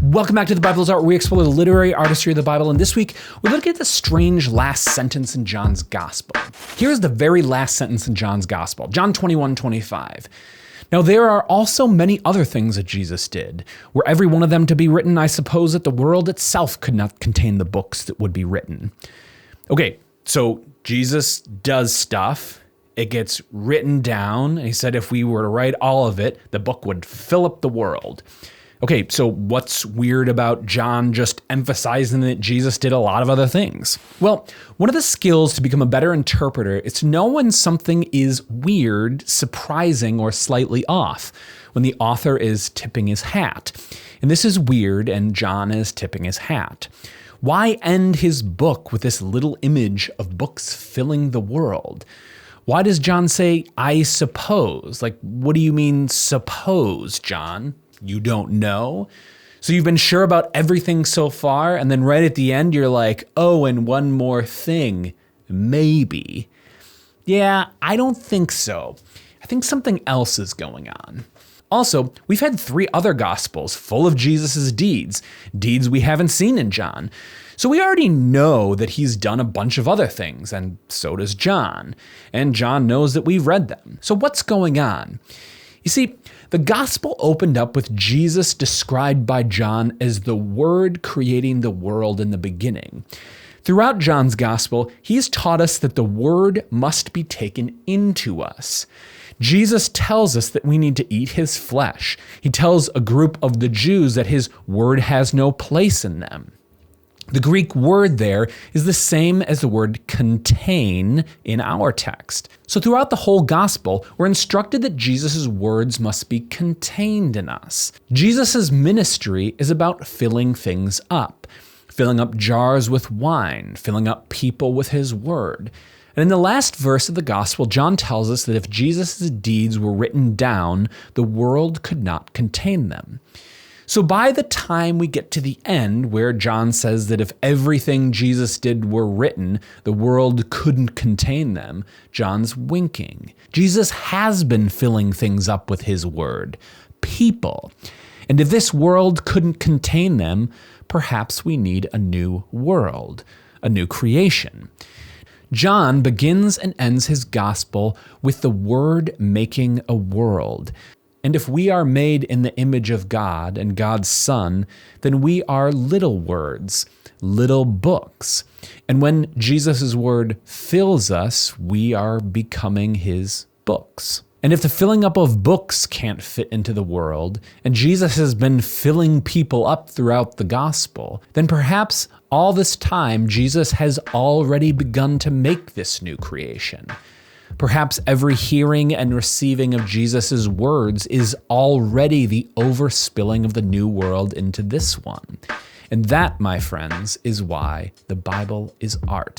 Welcome back to The Bible is Art, where we explore the literary artistry of the Bible. And this week, we look at the strange last sentence in John's Gospel. Here's the very last sentence in John's Gospel, John 21:25. Now there are also many other things that Jesus did. Were every one of them to be written, I suppose that the world itself could not contain the books that would be written. Okay, so Jesus does stuff. It gets written down. And he said if we were to write all of it, the book would fill up the world. Okay, so what's weird about John just emphasizing that Jesus did a lot of other things? Well, one of the skills to become a better interpreter is to know when something is weird, surprising, or slightly off, when the author is tipping his hat. And this is weird, and John is tipping his hat. Why end his book with this little image of books filling the world? Why does John say, I suppose? Like, what do you mean, suppose, John? You don't know? So you've been sure about everything so far, and then right at the end, you're like, oh, and one more thing, maybe. Yeah, I don't think so. I think something else is going on. Also, we've had 3 other Gospels full of Jesus' deeds we haven't seen in John. So we already know that he's done a bunch of other things, and so does John. And John knows that we've read them. So what's going on? You see, the gospel opened up with Jesus described by John as the Word creating the world in the beginning. Throughout John's gospel, he's taught us that the Word must be taken into us. Jesus tells us that we need to eat his flesh. He tells a group of the Jews that his word has no place in them. The Greek word there is the same as the word contain in our text. So throughout the whole gospel, we're instructed that Jesus' words must be contained in us. Jesus' ministry is about filling things up jars with wine, filling up people with his word. And in the last verse of the gospel, John tells us that if Jesus' deeds were written down, the world could not contain them. So by the time we get to the end, where John says that if everything Jesus did were written, the world couldn't contain them, John's winking. Jesus has been filling things up with his word, people. And if this world couldn't contain them, perhaps we need a new world, a new creation. John begins and ends his gospel with the word making a world. And if we are made in the image of God and God's Son, then we are little words, little books. And when Jesus' word fills us, we are becoming his books. And if the filling up of books can't fit into the world, and Jesus has been filling people up throughout the gospel, then perhaps all this time Jesus has already begun to make this new creation. Perhaps every hearing and receiving of Jesus' words is already the overspilling of the new world into this one. And that, my friends, is why the Bible is art.